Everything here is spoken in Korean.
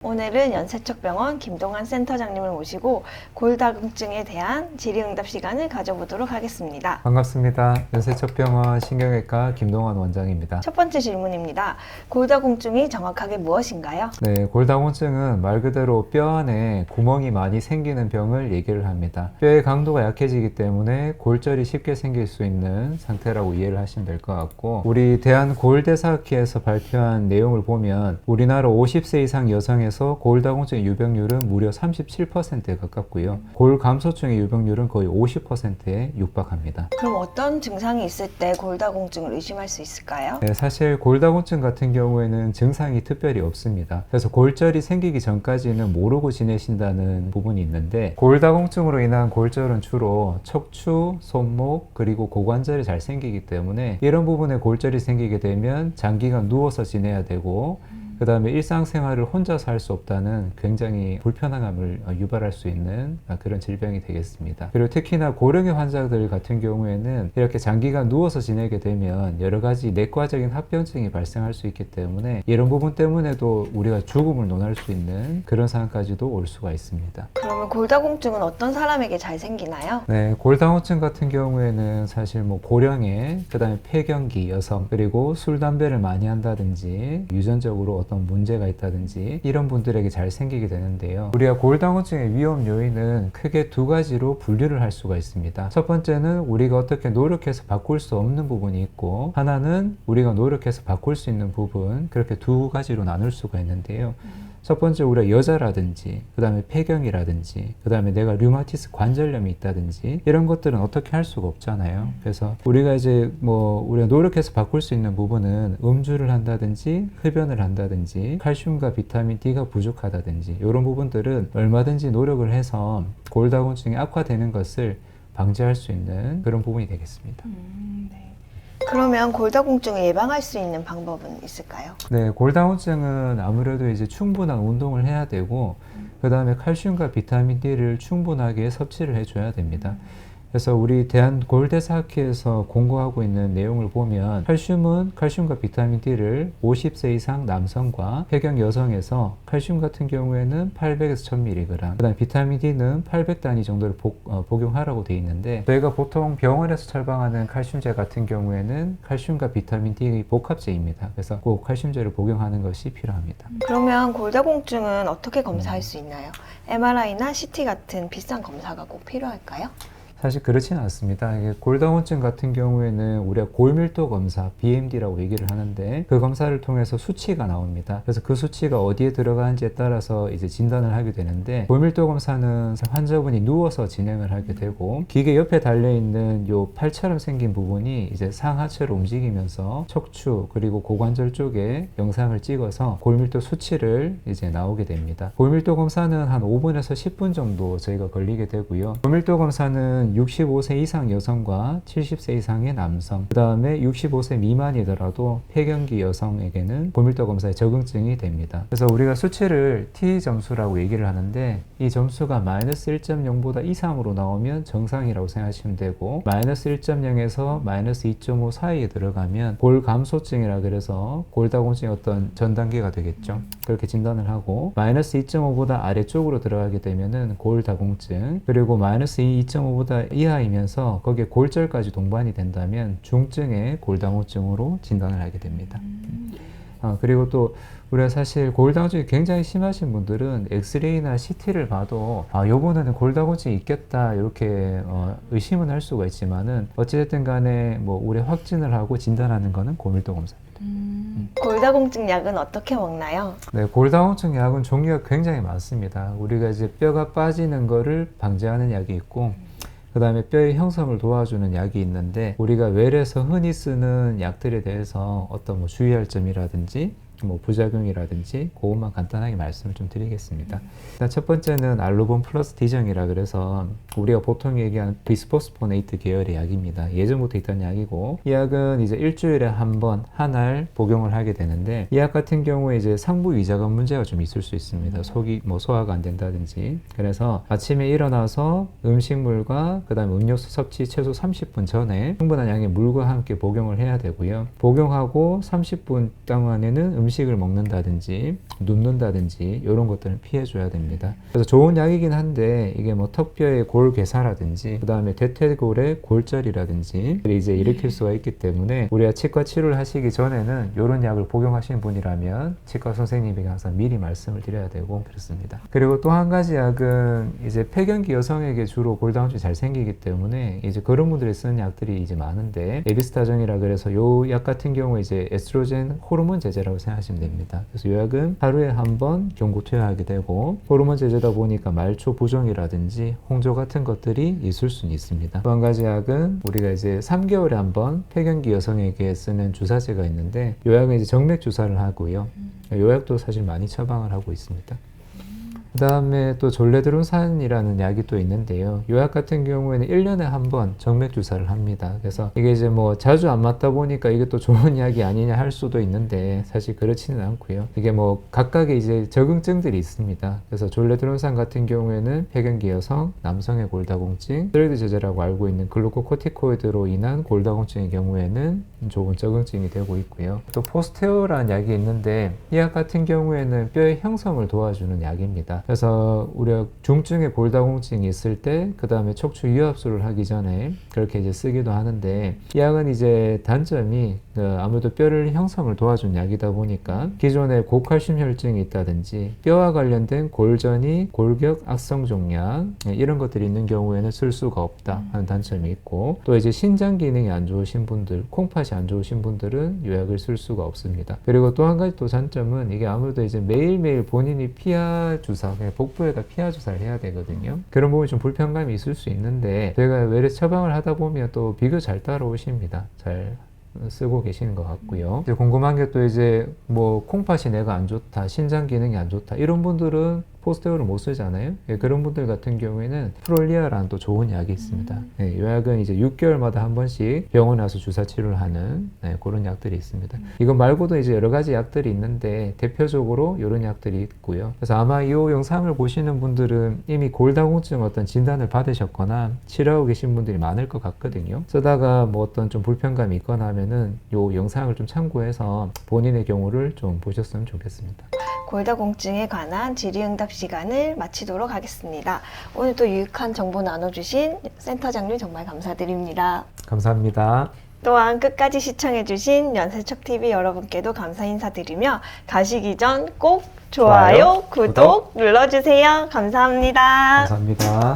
오늘은 연세척병원 김동환 센터장님을 모시고 골다공증에 대한 질의응답 시간을 가져보도록 하겠습니다. 반갑습니다. 연세척병원 신경외과 김동환 원장입니다. 첫 번째 질문입니다. 골다공증이 정확하게 무엇인가요? 네, 골다공증은 말 그대로 뼈 안에 구멍이 많이 생기는 병을 얘기를 합니다. 뼈의 강도가 약해지기 때문에 골절이 쉽게 생길 수 있는 상태라고 이해를 하시면 될 것 같고, 우리 대한골대사학회에서 발표한 내용을 보면 우리나라 50세 이상 여성에서 골다공증의 유병률은 무려 37%에 가깝고요. 골감소증의 유병률은 거의 50%에 육박합니다. 그럼 어떤 증상이 있을 때 골다공증을 의심할 수 있을까요? 네, 사실 골다공증 같은 경우에는 증상이 특별히 없습니다. 그래서 골절이 생기기 전까지는 모르고 지내신다는 부분이 있는데, 골다공증으로 인한 골절은 주로 척추, 손목, 그리고 고관절에 잘 생기기 때문에 이런 부분에 골절이 생기게 되면 장기간 누워서 지내야 되고, 그 다음에 일상생활을 혼자서 할 수 없다는 굉장히 불편함을 유발할 수 있는 그런 질병이 되겠습니다. 그리고 특히나 고령의 환자들 같은 경우에는 이렇게 장기간 누워서 지내게 되면 여러 가지 내과적인 합병증이 발생할 수 있기 때문에 이런 부분 때문에도 우리가 죽음을 논할 수 있는 그런 상황까지도 올 수가 있습니다. 그러면 골다공증은 어떤 사람에게 잘 생기나요? 네, 골다공증 같은 경우에는 사실 고령의, 그 다음에 폐경기 여성, 그리고 술, 담배를 많이 한다든지 유전적으로 어떤 문제가 있다든지 이런 분들에게 잘 생기게 되는데요. 우리가 골다공증의 위험 요인은 크게 두 가지로 분류를 할 수가 있습니다. 첫 번째는 우리가 어떻게 노력해서 바꿀 수 없는 부분이 있고, 하나는 우리가 노력해서 바꿀 수 있는 부분, 그렇게 두 가지로 나눌 수가 있는데요. 첫 번째, 우리가 여자라든지, 그 다음에 폐경이라든지, 그 다음에 내가 류마티스 관절염이 있다든지 이런 것들은 어떻게 할 수가 없잖아요. 그래서 우리가 우리가 노력해서 바꿀 수 있는 부분은 음주를 한다든지 흡연을 한다든지 칼슘과 비타민 D가 부족하다든지 이런 부분들은 얼마든지 노력을 해서 골다공증이 악화되는 것을 방지할 수 있는 그런 부분이 되겠습니다. 네. 그러면 골다공증을 예방할 수 있는 방법은 있을까요? 네, 골다공증은 아무래도 충분한 운동을 해야 되고, 그 다음에 칼슘과 비타민 D를 충분하게 섭취를 해줘야 됩니다. 그래서 우리 대한골대사학회에서 공고하고 있는 내용을 보면 칼슘은 칼슘과 비타민 D를 50세 이상 남성과 폐경 여성에서 칼슘 같은 경우에는 800에서 1000mg, 그 다음에 비타민 D는 800단위 정도를 복용하라고 되어 있는데, 저희가 보통 병원에서 처방하는 칼슘제 같은 경우에는 칼슘과 비타민 D 복합제입니다. 그래서 꼭 칼슘제를 복용하는 것이 필요합니다. 그러면 골다공증은 어떻게 검사할 수 있나요? MRI나 CT 같은 비싼 검사가 꼭 필요할까요? 사실 그렇지는 않습니다. 골다공증 같은 경우에는 우리가 골밀도 검사, BMD라고 얘기를 하는데, 그 검사를 통해서 수치가 나옵니다. 그래서 그 수치가 어디에 들어가는지에 따라서 진단을 하게 되는데, 골밀도 검사는 환자분이 누워서 진행을 하게 되고, 기계 옆에 달려있는 요 팔처럼 생긴 부분이 상하체로 움직이면서 척추 그리고 고관절 쪽에 영상을 찍어서 골밀도 수치를 나오게 됩니다. 골밀도 검사는 한 5분에서 10분 정도 저희가 걸리게 되고요. 골밀도 검사는 65세 이상 여성과 70세 이상의 남성, 그 다음에 65세 미만이더라도 폐경기 여성에게는 골밀도 검사에 적응증이 됩니다. 그래서 우리가 수치를 T 점수라고 얘기를 하는데, 이 점수가 마이너스 1.0보다 이상으로 나오면 정상이라고 생각하시면 되고, 마이너스 1.0에서 마이너스 2.5 사이에 들어가면 골감소증이라 그래서 골다공증의 어떤 전 단계가 되겠죠. 그렇게 진단을 하고, 마이너스 2.5보다 아래쪽으로 들어가게 되면은 골다공증, 그리고 마이너스 2.5보다 이하이면서 거기에 골절까지 동반이 된다면 중증의 골다공증으로 진단을 하게 됩니다. 그리고 또 우리가 사실 골다공증이 굉장히 심하신 분들은 엑스레이나 CT를 봐도 요번에는 골다공증이 있겠다 이렇게 의심은 할 수가 있지만은, 어찌됐든 간에 우리 확진을 하고 진단하는 거는 골밀도 검사입니다. 골다공증 약은 어떻게 먹나요? 네, 골다공증 약은 종류가 굉장히 많습니다. 우리가 뼈가 빠지는 거를 방지하는 약이 있고, 그 다음에 뼈의 형성을 도와주는 약이 있는데, 우리가 외래에서 흔히 쓰는 약들에 대해서 어떤 주의할 점이라든지 부작용이라든지 그것만 간단하게 말씀을 좀 드리겠습니다. 일단 첫 번째는 알로본 플러스 디정이라 그래서 우리가 보통 얘기하는 비스포스포네이트 계열의 약입니다. 예전부터 있던 약이고, 이 약은 일주일에 한 번, 한 알 복용을 하게 되는데, 이 약 같은 경우에 상부 위자감 문제가 좀 있을 수 있습니다. 속이 소화가 안 된다든지. 그래서 아침에 일어나서 음식물과 그 다음에 음료수 섭취 최소 30분 전에 충분한 양의 물과 함께 복용을 해야 되고요. 복용하고 30분 동안에는 음식을 먹는다든지 눕는다든지 이런 것들은 피해줘야 됩니다. 그래서 좋은 약이긴 한데 이게 뭐 턱뼈의 골괴사라든지 그 다음에 대퇴골의 골절이라든지 이제 일으킬 수가 있기 때문에 우리가 치과 치료를 하시기 전에는 이런 약을 복용하시는 분이라면 치과 선생님에게 항상 미리 말씀을 드려야 되고 그렇습니다. 그리고 또 한 가지 약은 이제 폐경기 여성에게 주로 골다공증이 잘 생기기 때문에 이제 그런 분들이 쓰는 약들이 이제 많은데 에비스타전이라 그래서 요 약 같은 경우에 이제 에스트로겐 호르몬 제제라고 생각하시면 됩니다. 그래서 이 약은 하루에 한 번 경구 투여하게 되고 호르몬 제제다 보니까 말초 부종이라든지 홍조 같은 것들이 있을 수는 있습니다. 또 한 가지 약은 우리가 이제 3개월에 한 번 폐경기 여성에게 쓰는 주사제가 있는데 이 약은 이제 정맥 주사를 하고요. 이 약도 사실 많이 처방을 하고 있습니다. 그 다음에 또 졸레드론산이라는 약이 또 있는데요. 이 약 같은 경우에는 1년에 한 번 정맥 주사를 합니다. 그래서 이게 이제 뭐 자주 안 맞다 보니까 이게 또 좋은 약이 아니냐 할 수도 있는데 사실 그렇지는 않고요. 이게 뭐 각각의 이제 적응증들이 있습니다. 그래서 졸레드론산 같은 경우에는 폐경기 여성, 남성의 골다공증, 스테로이드 제제라고 알고 있는 글루코코티코이드로 인한 골다공증의 경우에는 좋은 적응증이 되고 있고요. 또 포스테오라는 약이 있는데 이 약 같은 경우에는 뼈의 형성을 도와주는 약입니다. 그래서 우리가 중증의 골다공증이 있을 때 그 다음에 척추 유압술을 하기 전에 그렇게 이제 쓰기도 하는데 이 약은 이제 단점이 아무래도 뼈를 형성을 도와준 약이다 보니까 기존에 고칼슘 혈증이 있다든지 뼈와 관련된 골전이 골격 악성 종양 이런 것들이 있는 경우에는 쓸 수가 없다 하는 단점이 있고 또 이제 신장 기능이 안 좋으신 분들 콩팥이 안 좋으신 분들은 이 약을 쓸 수가 없습니다. 그리고 또 한 가지 또 장점은 이게 아무래도 이제 매일매일 본인이 피하 주사 복부에다 피하 주사를 해야 되거든요. 그런 부분이 좀 불편감이 있을 수 있는데 저희가 외래 처방을 하다 보면 또 비교 잘 따라오십니다. 잘 쓰고 계시는 것 같고요. 이제 궁금한 게 또 이제 뭐 콩팥이 내가 안 좋다, 신장 기능이 안 좋다 이런 분들은 포스테오를 못 쓰잖아요. 예, 그런 분들 같은 경우에는 프롤리아라는 또 좋은 약이 있습니다. 이 약은 이제 6개월마다 한 번씩 병원에 와서 주사 치료를 하는 그런 약들이 있습니다. 이거 말고도 이제 여러 가지 약들이 있는데 대표적으로 이런 약들이 있고요. 그래서 아마 이 영상을 보시는 분들은 이미 골다공증 어떤 진단을 받으셨거나 치료하고 계신 분들이 많을 것 같거든요. 쓰다가 뭐 어떤 좀 불편감이 있거나 하면은 이 영상을 좀 참고해서 본인의 경우를 좀 보셨으면 좋겠습니다. 골다공증에 관한 질의응답 시간을 마치도록 하겠습니다. 오늘 또 유익한 정보 나눠주신 센터장님 정말 감사드립니다. 감사합니다. 또한 끝까지 시청해주신 연세척TV 여러분께도 감사 인사드리며 가시기 전 꼭 좋아요, 구독 눌러주세요. 감사합니다. 감사합니다.